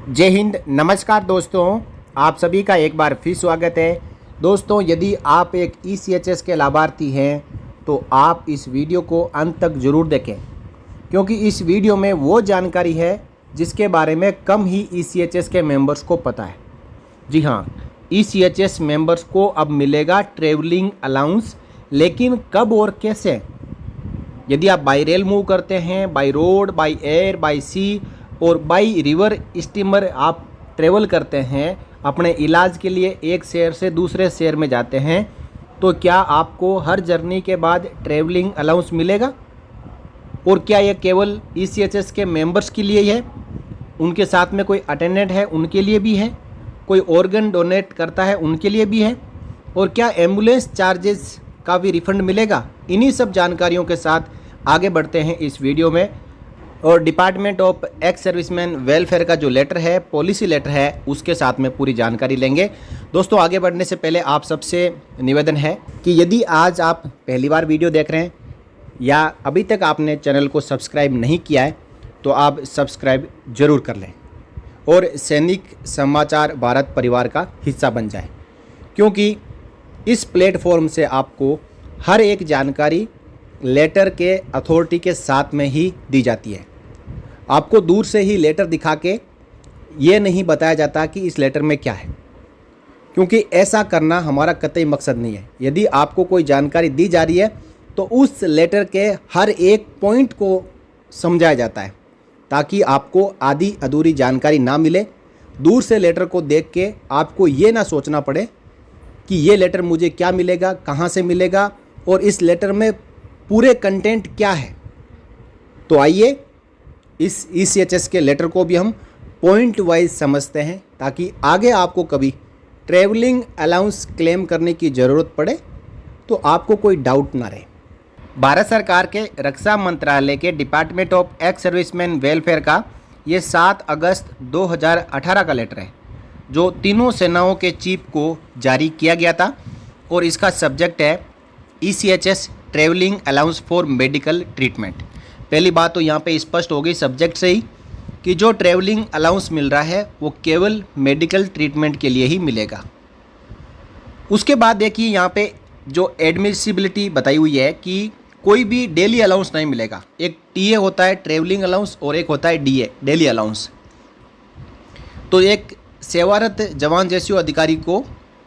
जय हिंद, नमस्कार दोस्तों। आप सभी का एक बार फिर स्वागत है। दोस्तों, यदि आप एक ECHS के लाभार्थी हैं तो आप इस वीडियो को अंत तक ज़रूर देखें, क्योंकि इस वीडियो में वो जानकारी है जिसके बारे में कम ही ECHS के मेंबर्स को पता है। जी हाँ, ECHS मेंबर्स को अब मिलेगा ट्रैवलिंग अलाउंस, लेकिन कब और कैसे? यदि आप बाई रेल मूव करते हैं, by road, by air, by sea और बाई रिवर स्टीमर आप ट्रेवल करते हैं, अपने इलाज के लिए एक शहर से दूसरे शहर में जाते हैं, तो क्या आपको हर जर्नी के बाद ट्रैवलिंग अलाउंस मिलेगा? और क्या यह केवल ECHS के मेंबर्स के लिए है? उनके साथ में कोई अटेंडेंट है उनके लिए भी है? कोई ऑर्गन डोनेट करता है उनके लिए भी है? और क्या एम्बुलेंस चार्जेस का भी रिफंड मिलेगा? इन्हीं सब जानकारियों के साथ आगे बढ़ते हैं इस वीडियो में। और department of ex serviceman welfare का जो लेटर है, पॉलिसी लेटर है, उसके साथ में पूरी जानकारी लेंगे। दोस्तों, आगे बढ़ने से पहले आप सबसे निवेदन है कि यदि आज आप पहली बार वीडियो देख रहे हैं या अभी तक आपने चैनल को सब्सक्राइब नहीं किया है तो आप सब्सक्राइब जरूर कर लें और सैनिक समाचार भारत परिवार का हिस्सा बन जाए, क्योंकि इस प्लेटफॉर्म से आपको हर एक जानकारी लेटर के अथॉरिटी के साथ में ही दी जाती है। आपको दूर से ही लेटर दिखा के ये नहीं बताया जाता कि इस लेटर में क्या है, क्योंकि ऐसा करना हमारा कतई मकसद नहीं है। यदि आपको कोई जानकारी दी जा रही है तो उस लेटर के हर एक पॉइंट को समझाया जाता है, ताकि आपको आधी अधूरी जानकारी ना मिले। दूर से लेटर को देख के आपको ये ना सोचना पड़े कि ये लेटर मुझे क्या मिलेगा, कहाँ से मिलेगा और इस लेटर में पूरे कंटेंट क्या है। तो आइए इस ECHS के लेटर को भी हम पॉइंट वाइज समझते हैं, ताकि आगे आपको कभी ट्रैवलिंग अलाउंस क्लेम करने की ज़रूरत पड़े तो आपको कोई डाउट ना रहे। भारत सरकार के रक्षा मंत्रालय के department of ex serviceman welfare का ये 7 अगस्त 2018 का लेटर है, जो तीनों सेनाओं के चीफ को जारी किया गया था। और इसका सब्जेक्ट है ECHS travelling allowance for medical treatment. पहली बात तो यहाँ पे स्पष्ट हो गई सब्जेक्ट से ही कि जो ट्रैवलिंग अलाउंस मिल रहा है वो केवल मेडिकल ट्रीटमेंट के लिए ही मिलेगा। उसके बाद देखिए यहाँ पे जो एडमिसिबिलिटी बताई हुई है कि कोई भी डेली अलाउंस नहीं मिलेगा। एक TA होता है ट्रैवलिंग अलाउंस और एक होता है DA डेली अलाउंस। तो एक सेवारत जवान जैसे अधिकारी को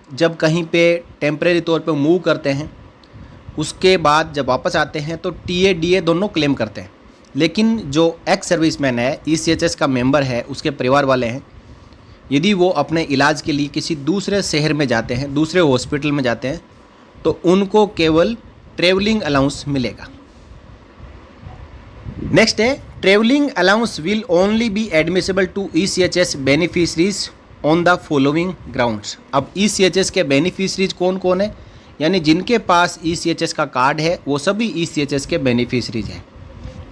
जब कहीं पे टेम्परेरी तौर पे मूव करते हैं, उसके बाद जब वापस आते हैं तो TA DA दोनों क्लेम करते हैं। लेकिन जो एक्स सर्विसमैन है, ECHS का मेंबर है, उसके परिवार वाले हैं, यदि वो अपने इलाज के लिए किसी दूसरे शहर में जाते हैं, दूसरे हॉस्पिटल में जाते हैं, तो उनको केवल ट्रैवलिंग अलाउंस मिलेगा। नेक्स्ट है travelling allowance will only be admissible to ECHS beneficiaries on the following grounds. अब ECHS के बेनिफिशरीज कौन कौन है, यानी जिनके पास ECHS का कार्ड है वो सभी ECHS के बेनिफिशरीज हैं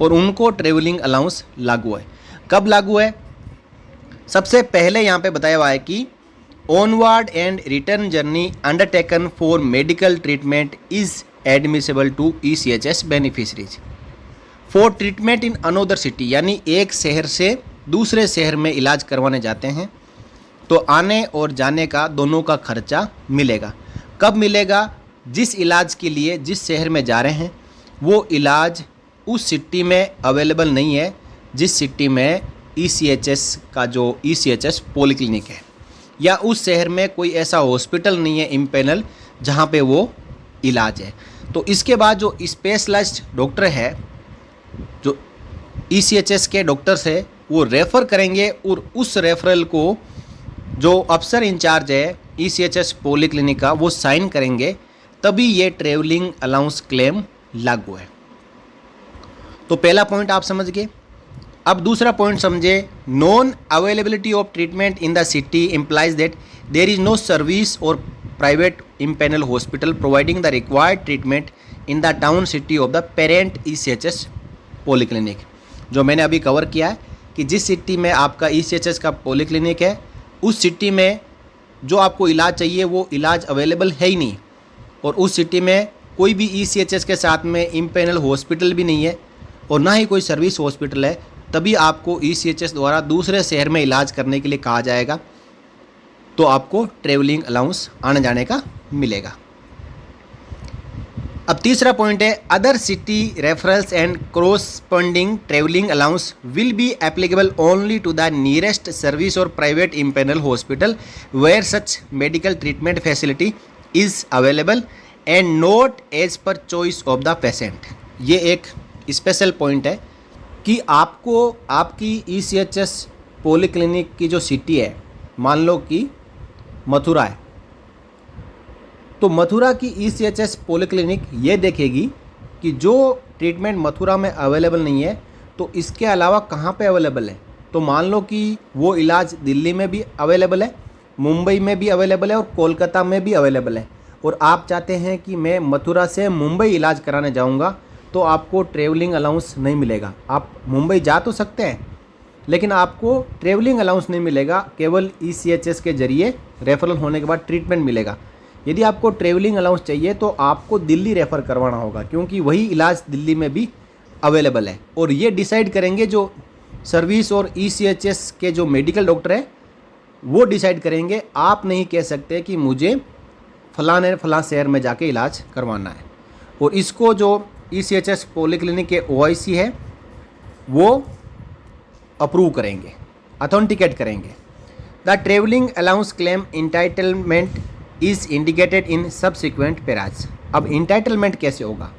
और उनको ट्रैवलिंग अलाउंस लागू है। कब लागू है? सबसे पहले यहाँ पे बताया हुआ है कि onward and return journey undertaken for medical treatment is admissible to ECHS beneficiaries for treatment in another city. यानी एक शहर से दूसरे शहर में इलाज करवाने जाते हैं तो आने और जाने का दोनों का खर्चा मिलेगा। कब मिलेगा? जिस इलाज के लिए जिस शहर में जा रहे हैं वो इलाज उस सिटी में अवेलेबल नहीं है, जिस सिटी में ECHS का जो ECHS पॉलीक्लिनिक है, या उस शहर में कोई ऐसा हॉस्पिटल नहीं है इम्पेनल जहाँ पे वो इलाज है। तो इसके बाद जो स्पेशलाइज्ड डॉक्टर है, जो ECHS के डॉक्टर्स है, वो रेफ़र करेंगे और उस रेफरल को जो अफसर इंचार्ज है ECHS पॉलीक्लिनिक का वो साइन करेंगे, तभी ये ट्रैवलिंग अलाउंस क्लेम लागू है। तो पहला पॉइंट आप समझ गए। अब दूसरा पॉइंट समझे। Non availability of treatment in the city implies that there is no service और private empanel hospital providing the required treatment in the town city of the parent ECHS polyclinic. जो मैंने अभी कवर किया है कि जिस city में आपका ECHS का पॉलीक्लिनिक है, उस सिटी में जो आपको इलाज चाहिए वो इलाज अवेलेबल है ही नहीं, और उस सिटी में कोई भी ECHS के साथ में इम्पेनल हॉस्पिटल भी नहीं है और ना ही कोई सर्विस हॉस्पिटल है, तभी आपको ECHS द्वारा दूसरे शहर में इलाज करने के लिए कहा जाएगा, तो आपको ट्रेवलिंग अलाउंस आने जाने का मिलेगा। अब तीसरा पॉइंट है, other city referrals and corresponding travelling allowance will be applicable only to the nearest service और private empanel hospital where such medical treatment facility is available and not as per choice of the patient. ये एक special point है कि आपको आपकी ECHS polyclinic की जो city है, मान लो कि मथुरा है, तो मथुरा की ECHS पॉलीक्लिनिक ये देखेगी कि जो ट्रीटमेंट मथुरा में अवेलेबल नहीं है तो इसके अलावा कहाँ पे अवेलेबल है। तो मान लो कि वो इलाज दिल्ली में भी अवेलेबल है, मुंबई में भी अवेलेबल है और कोलकाता में भी अवेलेबल है, और आप चाहते हैं कि मैं मथुरा से मुंबई इलाज कराने जाऊंगा, तो आपको ट्रेवलिंग अलाउंस नहीं मिलेगा। आप मुंबई जा तो सकते हैं, लेकिन आपको ट्रेवलिंग अलाउंस नहीं मिलेगा, केवल ECHS के जरिए रेफरल होने के बाद ट्रीटमेंट मिलेगा। यदि आपको ट्रेवलिंग अलाउंस चाहिए तो आपको दिल्ली रेफ़र करवाना होगा, क्योंकि वही इलाज दिल्ली में भी अवेलेबल है। और ये डिसाइड करेंगे जो सर्विस और ECHS के जो मेडिकल डॉक्टर हैं, वो डिसाइड करेंगे। आप नहीं कह सकते कि मुझे फलां शहर में जाके इलाज करवाना है। और इसको जो ECHS पॉलीक्लिनिक के OIC है वो अप्रूव करेंगे, अथेंटिकेट करेंगे। The travelling allowance claim entitlement is indicated in subsequent paras. अब इंटाइटलमेंट कैसे होगा,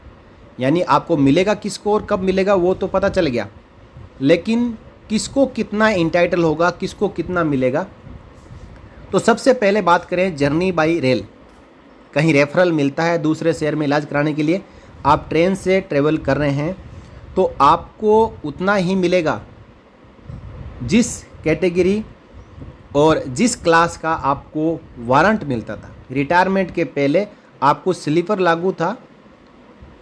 यानी आपको मिलेगा किसको और कब मिलेगा वो तो पता चल गया, लेकिन किसको कितना इंटाइटल होगा, किसको कितना मिलेगा। तो सबसे पहले बात करें जर्नी बाई रेल। कहीं रेफरल मिलता है दूसरे शहर में इलाज कराने के लिए, आप ट्रेन से ट्रेवल कर रहे हैं, तो आपको उतना ही मिलेगा जिस कैटेगरी और जिस क्लास का आपको वारंट मिलता था। रिटायरमेंट के पहले आपको स्लीपर लागू था,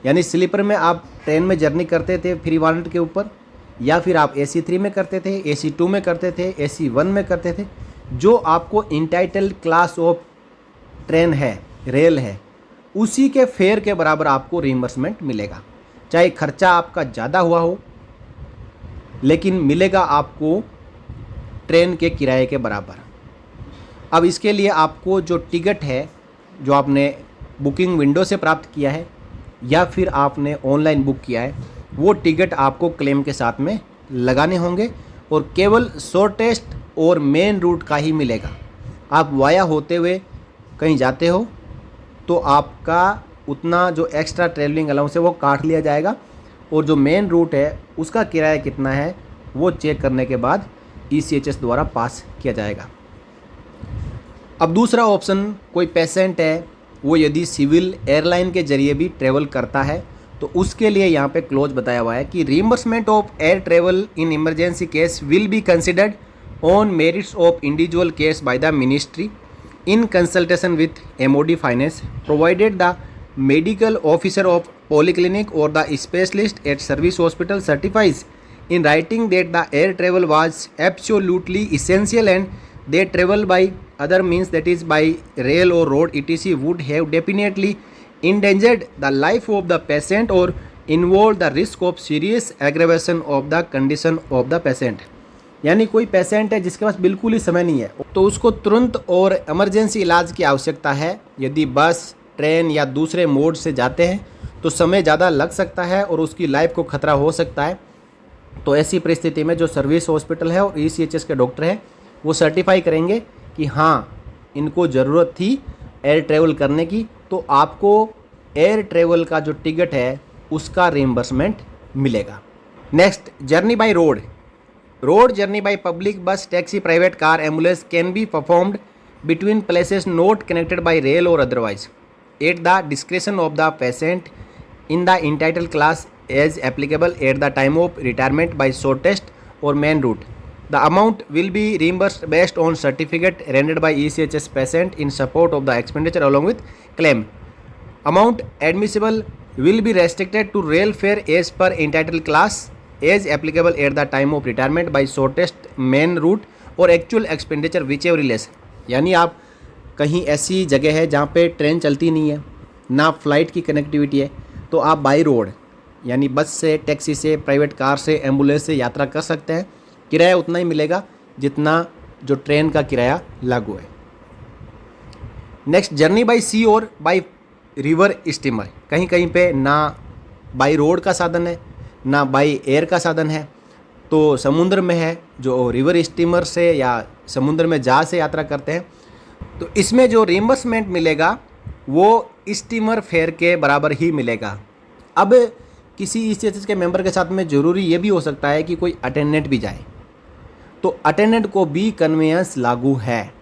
यानी स्लीपर में आप ट्रेन में जर्नी करते थे फ्री वारंट के ऊपर, या फिर आप AC 3 में करते थे, AC 2 में करते थे, AC 1 में करते थे। जो आपको इंटाइटल क्लास ऑफ ट्रेन है, रेल है, उसी के फेयर के बराबर आपको रिइंबर्समेंट मिलेगा, चाहे खर्चा आपका ज़्यादा हुआ हो, लेकिन मिलेगा आपको ट्रेन के किराए के बराबर। अब इसके लिए आपको जो टिकट है, जो आपने बुकिंग विंडो से प्राप्त किया है या फिर आपने ऑनलाइन बुक किया है, वो टिकट आपको क्लेम के साथ में लगाने होंगे, और केवल शॉर्टेस्ट और मेन रूट का ही मिलेगा। आप वाया होते हुए कहीं जाते हो तो आपका उतना जो एक्स्ट्रा ट्रेवलिंग अलाउंस है वो काट लिया जाएगा, और जो मेन रूट है उसका किराया कितना है वो चेक करने के बाद ECHS द्वारा पास किया जाएगा। अब दूसरा ऑप्शन, कोई पेशेंट है वो यदि सिविल एयरलाइन के जरिए भी ट्रेवल करता है, तो उसके लिए यहाँ पे क्लोज बताया हुआ है कि reimbursement of air travel in emergency case will be considered on merits of individual case by the ministry in consultation with MOD Finance, provided the medical officer of polyclinic or the specialist at service hospital certifies in writing that the air travel was absolutely essential and they travel by other means, that is by rail or road etc., would have definitely endangered the life of the patient or involved the risk of serious aggravation of the condition of the patient। यानी कोई patient है जिसके पास बिल्कुल ही समय नहीं है, तो उसको तुरंत और इमरजेंसी इलाज की आवश्यकता है। यदि बस, ट्रेन या दूसरे मोड से जाते हैं तो समय ज़्यादा लग सकता है और उसकी लाइफ को खतरा हो सकता है। तो ऐसी परिस्थिति में जो सर्विस हॉस्पिटल है और ECHS के डॉक्टर हैं वो सर्टिफाई करेंगे कि हाँ, इनको ज़रूरत थी एयर ट्रेवल करने की, तो आपको एयर ट्रेवल का जो टिकट है उसका रिइंबर्समेंट मिलेगा। Next, journey by road. Road journey by public bus, taxi, private car, ambulance can be performed between places not connected by rail or otherwise at the discretion of the patient in the entitled class as applicable at the time of retirement by shortest or main route. The amount will be reimbursed based on certificate rendered by ECHS patient in support of the expenditure along with claim. Amount admissible will be restricted to rail fare as per entitled class as applicable at the time of retirement by shortest main route और actual expenditure whichever less। यानी आप कहीं ऐसी जगह है जहाँ पे train चलती नहीं है, ना फ्लाइट की कनेक्टिविटी है, तो आप बाई रोड यानी बस से, टैक्सी से, प्राइवेट कार से, एम्बुलेंस से यात्रा कर सकते हैं। किराया उतना ही मिलेगा जितना जो ट्रेन का किराया लागू है। नेक्स्ट, जर्नी बाय सी और बाय रिवर स्टीमर। कहीं कहीं पे ना बाय रोड का साधन है, ना बाय एयर का साधन है, तो समुद्र में है जो रिवर स्टीमर से या समुद्र में जहाज से यात्रा करते हैं, तो इसमें जो रिम्बर्समेंट मिलेगा वो स्टीमर फेयर के बराबर ही मिलेगा। अब किसी ECHS के मेंबर के साथ में ज़रूरी ये भी हो सकता है कि कोई अटेंडेंट भी जाए, तो अटेंडेंट को भी कन्वेंस लागू है।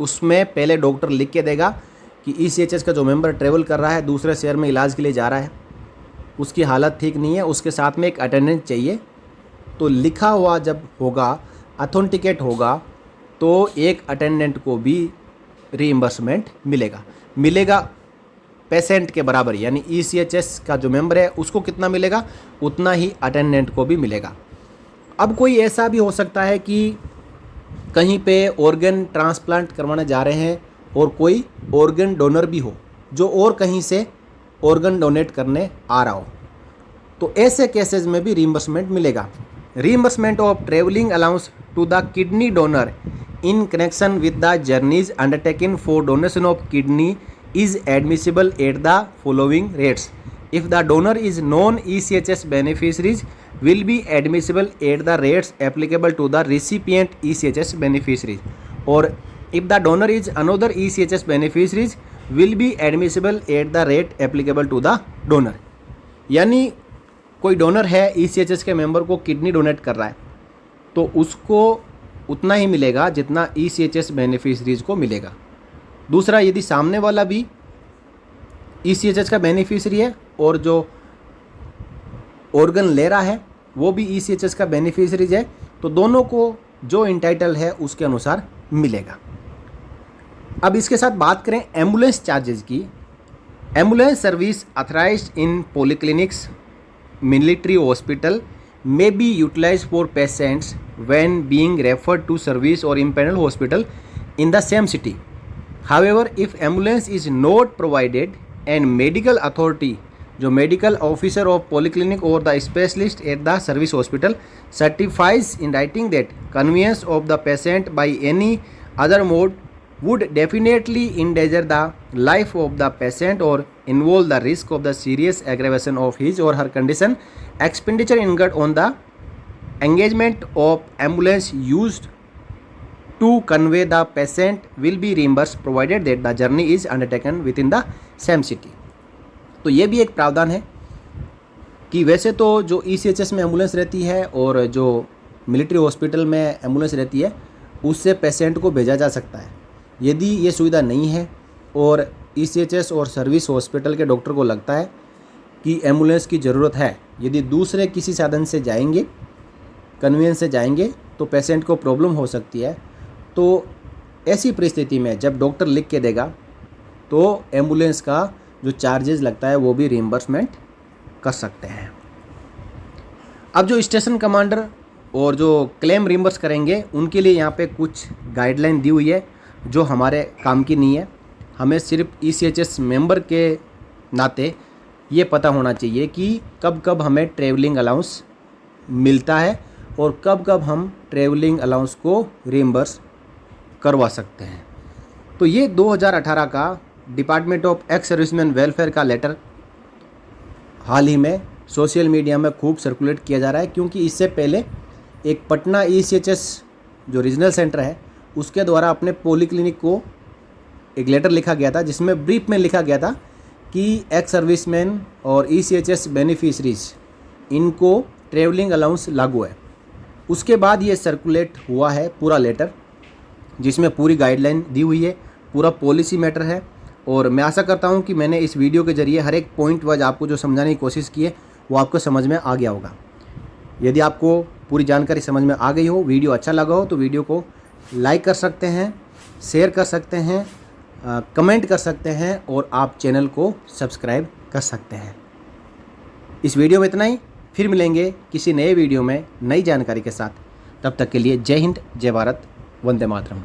उसमें पहले डॉक्टर लिख के देगा कि ECHS का जो मेंबर ट्रेवल कर रहा है, दूसरे शहर में इलाज के लिए जा रहा है, उसकी हालत ठीक नहीं है, उसके साथ में एक अटेंडेंट चाहिए। तो लिखा हुआ जब होगा, ऑथेंटिकेट होगा, तो एक अटेंडेंट को भी रीइंबर्समेंट मिलेगा पेशेंट के बराबर। यानी ECHS का जो मेंबर है उसको कितना मिलेगा, उतना ही अटेंडेंट को भी मिलेगा। अब कोई ऐसा भी हो सकता है कि कहीं पे ऑर्गन ट्रांसप्लांट करवाने जा रहे हैं और कोई ऑर्गन डोनर भी हो जो और कहीं से ऑर्गन डोनेट करने आ रहा हो, तो ऐसे केसेस में भी रीइंबर्समेंट मिलेगा। Reimbursement of travelling allowance to the kidney donor in connection with the journeys undertaken for donation of kidney is admissible at the following rates. If the donor is non-ECHS beneficiaries will be admissible at the rates applicable to the recipient ECHS beneficiaries, or if the donor is another ECHS beneficiaries will be admissible at the rate applicable to the donor. यानी कोई donor है ECHS के member को kidney donate कर रहा है, तो उसको उतना ही मिलेगा जितना ECHS बेनिफिशरीज को मिलेगा। दूसरा, यदि सामने वाला भी ECHS का बेनिफिशरी है और जो ऑर्गन ले रहा है वो भी ECHS का बेनिफिशरीज है, तो दोनों को जो इंटाइटल है उसके अनुसार मिलेगा। अब इसके साथ बात करें एम्बुलेंस चार्जेस की। Ambulance service authorised in polyclinics, military hospital may be utilized for patients when being referred to service or imperial hospital in the same city. However, if ambulance is not provided and medical authority, जो medical officer of polyclinic or the specialist at the service hospital certifies in writing that conveyance of the patient by any other mode would definitely endanger the life of the patient or involve the risk of the serious aggravation of his or her condition, expenditure incurred on the engagement of ambulance used to convey the patient will be reimbursed provided that the journey is undertaken within the same city. तो ये भी एक प्रावधान है कि वैसे तो जो ECHS में एम्बुलेंस रहती है और जो मिलिट्री हॉस्पिटल में एम्बुलेंस रहती है उससे पेशेंट को भेजा जा सकता है। यदि ये सुविधा नहीं है और ECHS और सर्विस हॉस्पिटल के डॉक्टर को लगता है कि एम्बुलेंस की ज़रूरत है, यदि दूसरे किसी साधन से जाएंगे, कन्वेंस से जाएंगे, तो पेशेंट को प्रॉब्लम हो सकती है। तो ऐसी परिस्थिति में जब डॉक्टर लिख के देगा तो एम्बुलेंस का जो चार्जेस लगता है वो भी रीइंबर्समेंट कर सकते हैं। अब जो स्टेशन कमांडर और जो क्लेम रीइंबर्स करेंगे उनके लिए यहाँ पे कुछ गाइडलाइन दी हुई है जो हमारे काम की नहीं है। हमें सिर्फ ECHS मेंबर के नाते ये पता होना चाहिए कि कब कब हमें ट्रैवलिंग अलाउंस मिलता है और कब कब हम ट्रैवलिंग अलाउंस को रीइंबर्स करवा सकते हैं। तो ये 2018 का department of ex serviceman welfare का लेटर हाल ही में सोशल मीडिया में खूब सर्कुलेट किया जा रहा है, क्योंकि इससे पहले एक पटना ECHS जो रीजनल सेंटर है उसके द्वारा अपने पॉलीक्लिनिक को एक लेटर लिखा गया था जिसमें ब्रीफ में लिखा गया था कि एक्स सर्विसमैन और ECHS बेनिफिशरीज इनको ट्रैवलिंग अलाउंस लागू है। उसके बाद ये सर्कुलेट हुआ है पूरा लेटर जिसमें पूरी गाइडलाइन दी हुई है, पूरा पॉलिसी मैटर है, और मैं आशा करता हूँ कि मैंने इस वीडियो के ज़रिए हर एक पॉइंट वाइज आपको जो समझाने की कोशिश की है वो आपको समझ में आ गया होगा। यदि आपको पूरी जानकारी समझ में आ गई हो, वीडियो अच्छा लगा हो, तो वीडियो को लाइक कर सकते हैं, शेयर कर सकते हैं, कमेंट कर सकते हैं और आप चैनल को सब्सक्राइब कर सकते हैं। इस वीडियो में इतना ही, फिर मिलेंगे किसी नए वीडियो में नई जानकारी के साथ। तब तक के लिए जय हिंद, जय Bharat, Vande Mataram.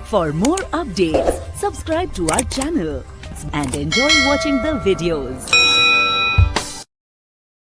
For more updates, subscribe to our channel and enjoy watching the videos.